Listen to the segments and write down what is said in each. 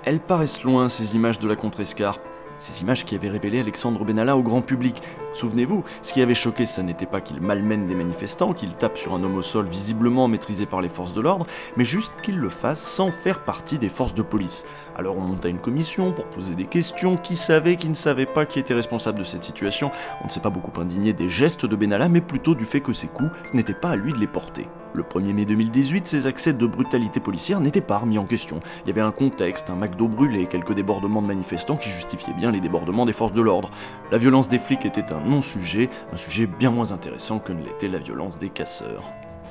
Elles paraissent loin, ces images de la contrescarpe. Ces images qui avaient révélé Alexandre Benalla au grand public. Souvenez-vous, ce qui avait choqué, ça n'était pas qu'il malmène des manifestants, qu'il tape sur un homme au sol visiblement maîtrisé par les forces de l'ordre, mais juste qu'il le fasse sans faire partie des forces de police. Alors on monta une commission pour poser des questions, qui savait, qui ne savait pas, qui était responsable de cette situation. On ne s'est pas beaucoup indigné des gestes de Benalla, mais plutôt du fait que ces coups, ce n'était pas à lui de les porter. Le 1er mai 2018, ces accès de brutalité policière n'étaient pas remis en question. Il y avait un contexte, un McDo brûlé, quelques débordements de manifestants qui justifiaient bien les débordements des forces de l'ordre. La violence des flics était un non-sujet, un sujet bien moins intéressant que ne l'était la violence des casseurs.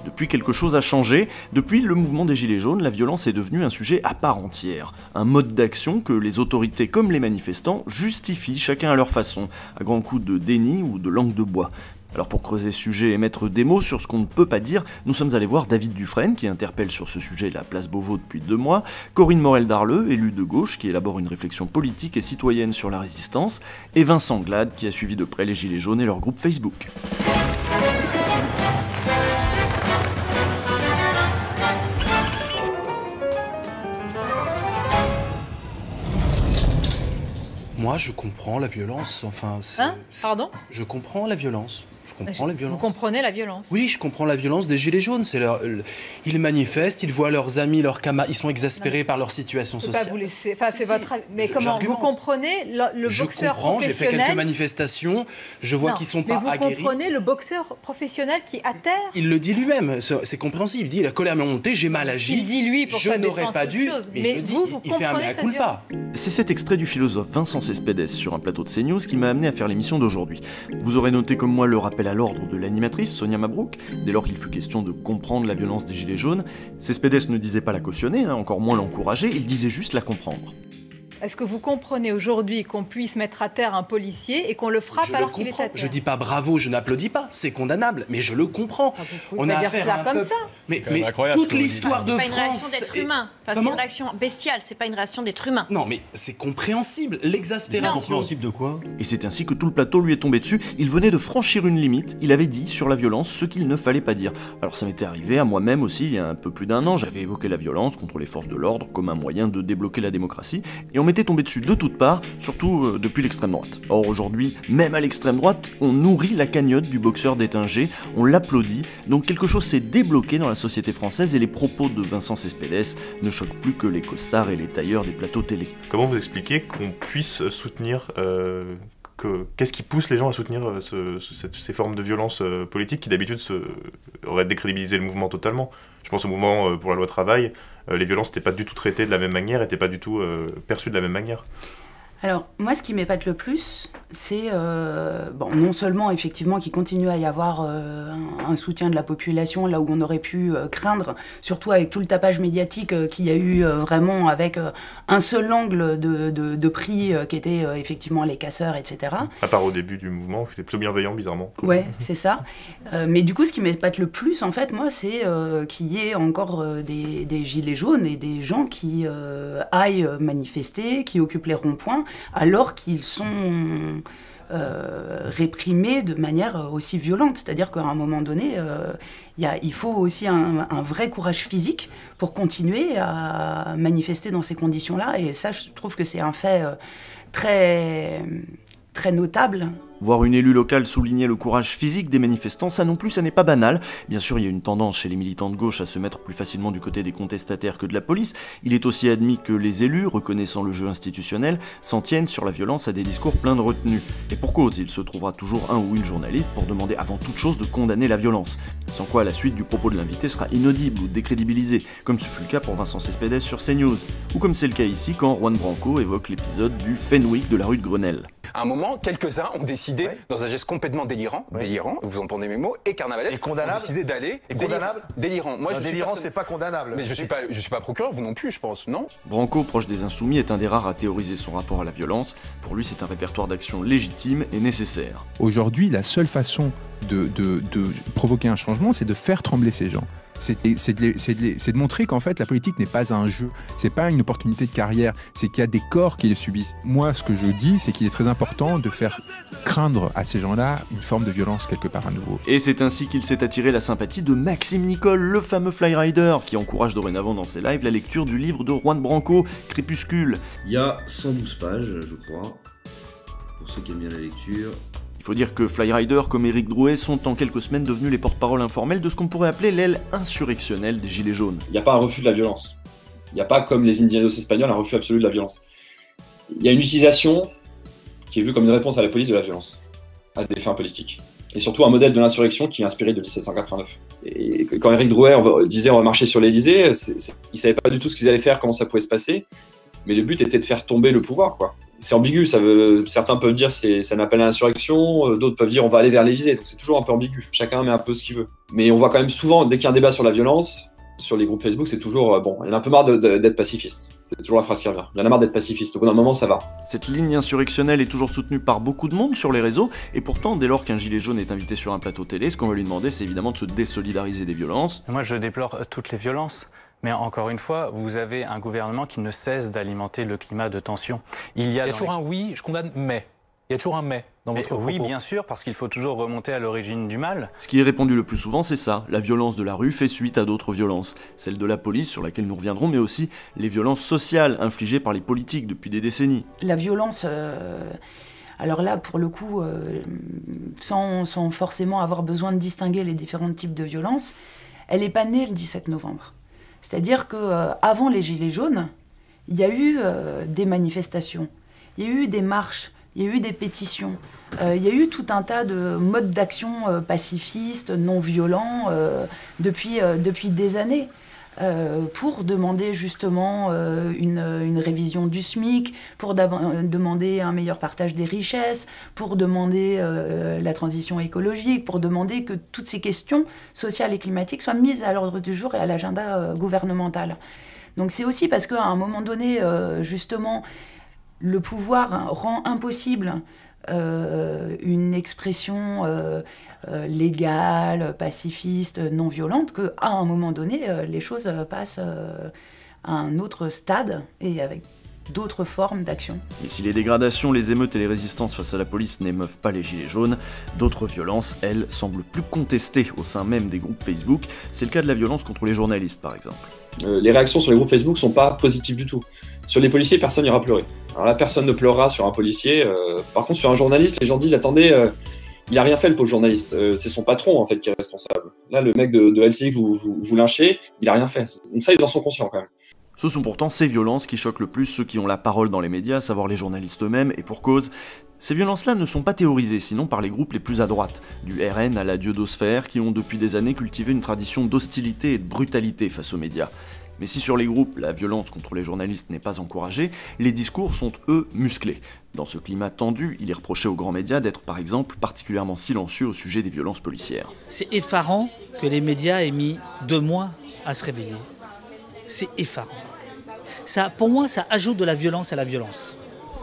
Depuis, quelque chose a changé. Depuis le mouvement des Gilets jaunes, la violence est devenue un sujet à part entière. Un mode d'action que les autorités comme les manifestants justifient chacun à leur façon, à grands coups de déni ou de langue de bois. Alors pour creuser ce sujet et mettre des mots sur ce qu'on ne peut pas dire, nous sommes allés voir David Dufresne, qui interpelle sur ce sujet la place Beauvau depuis 2 mois, Corinne Morel-Darleux, élue de gauche, qui élabore une réflexion politique et citoyenne sur la résistance, et Vincent Glade, qui a suivi de près les Gilets jaunes et leur groupe Facebook. Moi, je comprends la violence, enfin... Pardon ? Je comprends la violence. Je comprends la violence. Vous comprenez la violence ? Oui, je comprends la violence des Gilets jaunes. Ils manifestent, ils voient leurs amis, leurs camarades, ils sont exaspérés par leur situation sociale. Pas vous laisser... Enfin, c'est votre avis. Mais comment vous comprenez le boxeur professionnel ? Je comprends, j'ai fait quelques manifestations, je vois qu'ils sont pas aguerris. Mais vous comprenez le boxeur professionnel qui est à terre ? Il le dit lui-même, c'est compréhensible. Il dit, la colère m'est montée, j'ai mal agi. Il dit lui pour je n'aurais pas dû. Mais il fait un mea culpa. C'est cet extrait du philosophe Vincent Cespedes sur un plateau de CNews qui m'a amené à faire l'émission d'aujourd'hui. Vous aurez noté comme moi le rappel à l'ordre de l'animatrice Sonia Mabrouk, dès lors qu'il fut question de comprendre la violence des Gilets jaunes. Cespedes ne disait pas la cautionner, encore moins l'encourager, il disait juste la comprendre. Est-ce que vous comprenez aujourd'hui qu'on puisse mettre à terre un policier et qu'on le frappe alors qu'il est à terre ? Je dis pas bravo, je n'applaudis pas, c'est condamnable, mais je le comprends. On a affaire à un peuple. Mais toute l'histoire de France... C'est pas une réaction d'être humain. Enfin, c'est une réaction bestiale, c'est pas une réaction d'être humain. Non, mais c'est compréhensible, l'exaspération. C'est compréhensible de quoi ? Et c'est ainsi que tout le plateau lui est tombé dessus. Il venait de franchir une limite, il avait dit sur la violence ce qu'il ne fallait pas dire. Alors ça m'était arrivé à moi-même aussi il y a un peu plus d'1 an, j'avais évoqué la violence contre les forces de l'ordre comme un moyen de débloquer la démocratie, et on m'était tombé dessus de toutes parts, surtout depuis l'extrême droite. Or aujourd'hui, même à l'extrême droite, on nourrit la cagnotte du boxeur d'Étinger, on l'applaudit, donc quelque chose s'est débloqué dans la société française et les propos de Vincent Cespedes ne choquent plus que les costards et les tailleurs des plateaux télé. Comment vous expliquez qu'on puisse soutenir... Qu'est-ce qui pousse les gens à soutenir ces formes de violence politique qui d'habitude auraient décrédibilisé le mouvement totalement ? Je pense au mouvement pour la loi travail, les violences n'étaient pas du tout traitées de la même manière, n'étaient pas du tout perçues de la même manière. Alors, moi, ce qui m'épate le plus, c'est, non seulement, effectivement, qu'il continue à y avoir un soutien de la population, là où on aurait pu craindre, surtout avec tout le tapage médiatique qu'il y a eu vraiment avec un seul angle de prix qui était effectivement les casseurs, etc. À part au début du mouvement, c'était plutôt bienveillant, bizarrement. Ouais, c'est ça. Mais du coup, ce qui m'épate le plus, en fait, moi, c'est qu'il y ait encore des gilets jaunes et des gens qui aillent manifester, qui occupent les ronds-points, alors qu'ils sont réprimés de manière aussi violente. C'est-à-dire qu'à un moment donné, il faut aussi un vrai courage physique pour continuer à manifester dans ces conditions-là. Et ça, je trouve que c'est un fait très, très notable. Voir une élue locale souligner le courage physique des manifestants, ça non plus, ça n'est pas banal. Bien sûr, il y a une tendance chez les militants de gauche à se mettre plus facilement du côté des contestataires que de la police. Il est aussi admis que les élus, reconnaissant le jeu institutionnel, s'en tiennent sur la violence à des discours pleins de retenue. Et pour cause, il se trouvera toujours un ou une journaliste pour demander avant toute chose de condamner la violence. Sans quoi la suite du propos de l'invité sera inaudible ou décrédibilisée, comme ce fut le cas pour Vincent Cespedes sur CNews. Ou comme c'est le cas ici quand Juan Branco évoque l'épisode du Fenwick de la rue de Grenelle. À un moment, quelques-uns ont décidé, dans un geste complètement délirant, vous entendez mes mots, et carnavalesque, ont décidé d'aller... Et condamnable ? Délirant. Moi, délirant, c'est pas condamnable. Mais je suis pas procureur, vous non plus, je pense, non ? Branco, proche des Insoumis, est un des rares à théoriser son rapport à la violence. Pour lui, c'est un répertoire d'action légitime et nécessaire. Aujourd'hui, la seule façon de provoquer un changement, c'est de faire trembler ces gens. c'est de montrer qu'en fait la politique n'est pas un jeu, c'est pas une opportunité de carrière, c'est qu'il y a des corps qui le subissent. Moi, ce que je dis, c'est qu'il est très important de faire craindre à ces gens-là une forme de violence quelque part à nouveau. Et c'est ainsi qu'il s'est attiré la sympathie de Maxime Nicole, le fameux Flyrider, qui encourage dorénavant dans ses lives la lecture du livre de Juan Branco, Crépuscule. Il y a 112 pages, je crois, pour ceux qui aiment bien la lecture. Il faut dire que Flyrider comme Éric Drouet sont en quelques semaines devenus les porte-parole informels de ce qu'on pourrait appeler l'aile insurrectionnelle des Gilets jaunes. Il n'y a pas un refus de la violence. Il n'y a pas, comme les Indianos espagnols, un refus absolu de la violence. Il y a une utilisation qui est vue comme une réponse à la police de la violence, à des fins politiques. Et surtout un modèle de l'insurrection qui est inspiré de 1789. Et quand Éric Drouet disait on va marcher sur l'Élysée, il ne savait pas du tout ce qu'ils allaient faire, comment ça pouvait se passer, mais le but était de faire tomber le pouvoir, quoi. C'est ambigu, certains peuvent dire c'est un appel à l'insurrection, d'autres peuvent dire on va aller vers l'Élysée, donc c'est toujours un peu ambigu, chacun met un peu ce qu'il veut. Mais on voit quand même souvent, dès qu'il y a un débat sur la violence, sur les groupes Facebook, c'est toujours bon, il y en a un peu marre d'être pacifiste. C'est toujours la phrase qui revient. Il y en a marre d'être pacifiste. Au bout d'un moment, ça va. Cette ligne insurrectionnelle est toujours soutenue par beaucoup de monde sur les réseaux, et pourtant, dès lors qu'un gilet jaune est invité sur un plateau télé, ce qu'on va lui demander, c'est évidemment de se désolidariser des violences. Moi, je déplore toutes les violences. Mais encore une fois, vous avez un gouvernement qui ne cesse d'alimenter le climat de tension. Il y a toujours un oui, je condamne, mais. Il y a toujours un mais dans votre propos. Oui, bien sûr, parce qu'il faut toujours remonter à l'origine du mal. Ce qui est répondu le plus souvent, c'est ça. La violence de la rue fait suite à d'autres violences. Celle de la police, sur laquelle nous reviendrons, mais aussi les violences sociales infligées par les politiques depuis des décennies. La violence... Alors là, pour le coup, sans forcément avoir besoin de distinguer les différents types de violences, elle n'est pas née le 17 novembre. C'est-à-dire qu'avant les Gilets jaunes, il y a eu des manifestations, il y a eu des marches, il y a eu des pétitions, il y a eu tout un tas de modes d'action pacifistes, non violents, depuis des années. Pour demander justement une révision du SMIC, pour demander un meilleur partage des richesses, pour demander la transition écologique, pour demander que toutes ces questions sociales et climatiques soient mises à l'ordre du jour et à l'agenda gouvernemental. Donc c'est aussi parce qu'à un moment donné, justement, le pouvoir rend impossible une expression légale, pacifiste, non violente, qu'à un moment donné, les choses passent à un autre stade et avec d'autres formes d'action. Et si les dégradations, les émeutes et les résistances face à la police n'émeuvent pas les Gilets jaunes, d'autres violences, elles, semblent plus contestées au sein même des groupes Facebook. C'est le cas de la violence contre les journalistes, par exemple. Les réactions sur les groupes Facebook sont pas positives du tout. Sur les policiers, personne n'ira pleurer. Alors là, personne ne pleurera sur un policier. Par contre, sur un journaliste, les gens disent « Attendez, il a rien fait le pauvre journaliste. C'est son patron en fait qui est responsable. Là, le mec de LCI que vous lynchez, il a rien fait. » Donc ça, ils en sont conscients quand même. Ce sont pourtant ces violences qui choquent le plus ceux qui ont la parole dans les médias, à savoir les journalistes eux-mêmes, et pour cause. Ces violences-là ne sont pas théorisées, sinon par les groupes les plus à droite, du RN à la Diodosphère, qui ont depuis des années cultivé une tradition d'hostilité et de brutalité face aux médias. Mais si sur les groupes, la violence contre les journalistes n'est pas encouragée, les discours sont, eux, musclés. Dans ce climat tendu, il est reproché aux grands médias d'être, par exemple, particulièrement silencieux au sujet des violences policières. C'est effarant que les médias aient mis 2 mois à se réveiller. C'est effarant. Ça, pour moi, ça ajoute de la violence à la violence.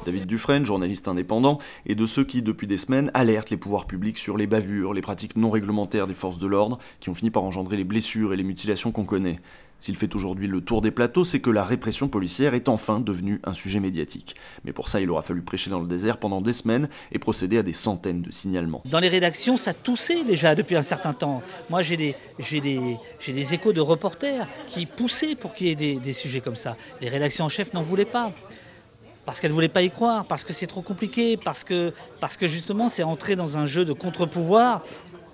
David Dufresne, journaliste indépendant, est de ceux qui, depuis des semaines, alertent les pouvoirs publics sur les bavures, les pratiques non réglementaires des forces de l'ordre, qui ont fini par engendrer les blessures et les mutilations qu'on connaît. S'il fait aujourd'hui le tour des plateaux, c'est que la répression policière est enfin devenue un sujet médiatique. Mais pour ça, il aura fallu prêcher dans le désert pendant des semaines et procéder à des centaines de signalements. Dans les rédactions, ça toussait déjà depuis un certain temps. Moi, j'ai des échos de reporters qui poussaient pour qu'il y ait des sujets comme ça. Les rédactions en chef n'en voulaient pas. Parce qu'elles ne voulaient pas y croire, parce que c'est trop compliqué, parce que justement, c'est entrer dans un jeu de contre-pouvoir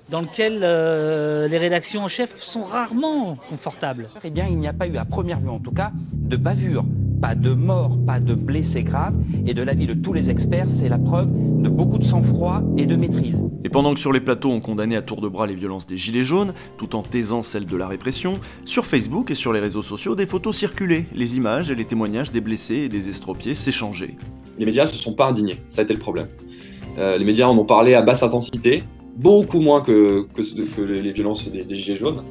dans lequel les rédactions en chef sont rarement confortables. Eh bien, il n'y a pas eu, à première vue en tout cas, de bavure, pas de mort, pas de blessés graves. Et de l'avis de tous les experts, c'est la preuve de beaucoup de sang-froid et de maîtrise. Et pendant que sur les plateaux on condamnait à tour de bras les violences des Gilets jaunes, tout en taisant celles de la répression, sur Facebook et sur les réseaux sociaux, des photos circulaient, les images et les témoignages des blessés et des estropiés s'échangeaient. Les médias ne se sont pas indignés, ça a été le problème. Les médias en ont parlé à basse intensité, beaucoup moins que les violences des Gilets jaunes.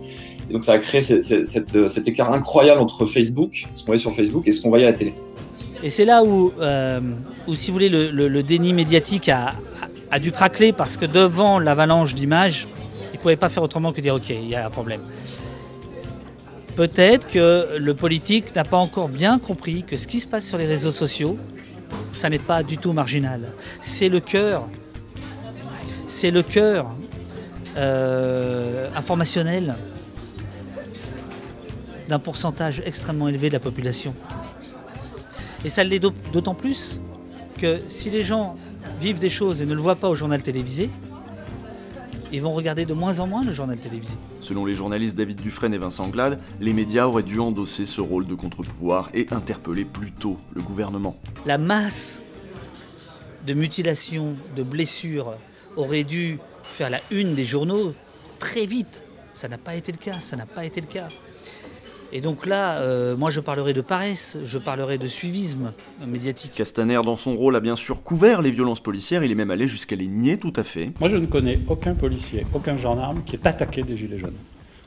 Et donc ça a créé cet écart incroyable entre Facebook, ce qu'on voyait sur Facebook, et ce qu'on voyait à la télé. Et c'est là où si vous voulez, le déni médiatique a dû craqueler, parce que devant l'avalanche d'images, ils ne pouvaient pas faire autrement que dire « ok, il y a un problème ». Peut-être que le politique n'a pas encore bien compris que ce qui se passe sur les réseaux sociaux, ça n'est pas du tout marginal. C'est le cœur. C'est le cœur informationnel d'un pourcentage extrêmement élevé de la population. Et ça l'est d'autant plus que si les gens vivent des choses et ne le voient pas au journal télévisé, ils vont regarder de moins en moins le journal télévisé. Selon les journalistes David Dufresne et Vincent Glade, les médias auraient dû endosser ce rôle de contre-pouvoir et interpeller plus tôt le gouvernement. La masse de mutilations, de blessures aurait dû faire la une des journaux très vite. Ça n'a pas été le cas, Et donc là, moi je parlerai de paresse, je parlerai de suivisme médiatique. Castaner, dans son rôle, a bien sûr couvert les violences policières, il est même allé jusqu'à les nier tout à fait. Moi je ne connais aucun policier, aucun gendarme qui est attaqué des Gilets jaunes.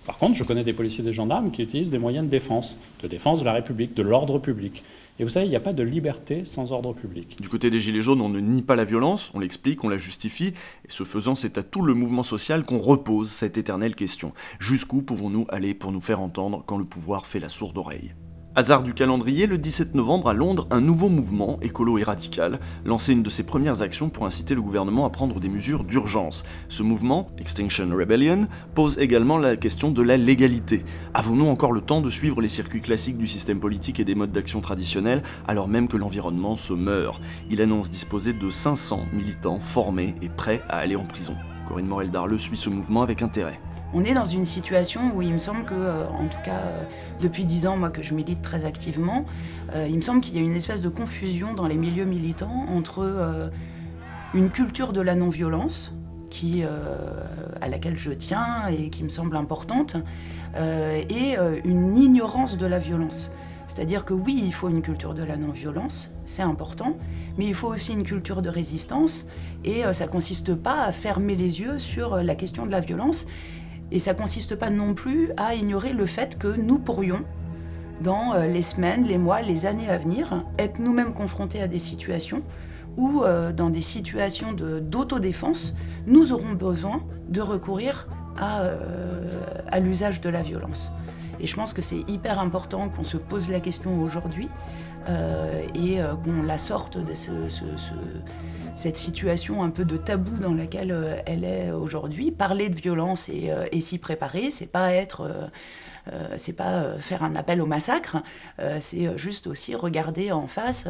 Par contre, je connais des policiers et des gendarmes qui utilisent des moyens de défense de la République, de l'ordre public. Et vous savez, il n'y a pas de liberté sans ordre public. Du côté des Gilets jaunes, on ne nie pas la violence, on l'explique, on la justifie, et ce faisant, c'est à tout le mouvement social qu'on repose cette éternelle question. Jusqu'où pouvons-nous aller pour nous faire entendre quand le pouvoir fait la sourde oreille ? Hasard du calendrier, le 17 novembre à Londres, un nouveau mouvement, écolo et radical, lançait une de ses premières actions pour inciter le gouvernement à prendre des mesures d'urgence. Ce mouvement, Extinction Rebellion, pose également la question de la légalité. Avons-nous encore le temps de suivre les circuits classiques du système politique et des modes d'action traditionnels, alors même que l'environnement se meurt ? Il annonce disposer de 500 militants formés et prêts à aller en prison. Corinne Morel-Darleux suit ce mouvement avec intérêt. On est dans une situation où il me semble que, en tout cas depuis 10 ans, moi que je milite très activement, il me semble qu'il y a une espèce de confusion dans les milieux militants entre une culture de la non-violence, à laquelle je tiens et qui me semble importante, et une ignorance de la violence. C'est-à-dire que oui, il faut une culture de la non-violence, c'est important, mais il faut aussi une culture de résistance, et ça ne consiste pas à fermer les yeux sur la question de la violence. Et ça ne consiste pas non plus à ignorer le fait que nous pourrions, dans les semaines, les mois, les années à venir, être nous-mêmes confrontés à des situations où, dans des situations d'autodéfense, nous aurons besoin de recourir à l'usage de la violence. Et je pense que c'est hyper important qu'on se pose la question aujourd'hui et qu'on la sorte de cette situation un peu de tabou dans laquelle elle est aujourd'hui. Parler de violence et s'y préparer, c'est pas faire un appel au massacre, c'est juste aussi regarder en face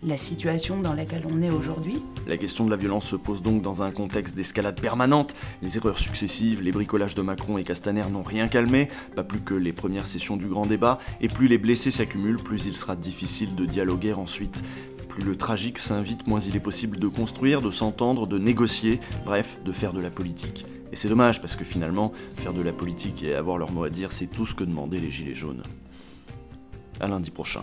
la situation dans laquelle on est aujourd'hui. La question de la violence se pose donc dans un contexte d'escalade permanente. Les erreurs successives, les bricolages de Macron et Castaner n'ont rien calmé, pas plus que les premières sessions du grand débat, et plus les blessés s'accumulent, plus il sera difficile de dialoguer ensuite. Plus le tragique s'invite, moins il est possible de construire, de s'entendre, de négocier, bref, de faire de la politique. Et c'est dommage parce que finalement, faire de la politique et avoir leur mot à dire, c'est tout ce que demandaient les Gilets jaunes. À lundi prochain.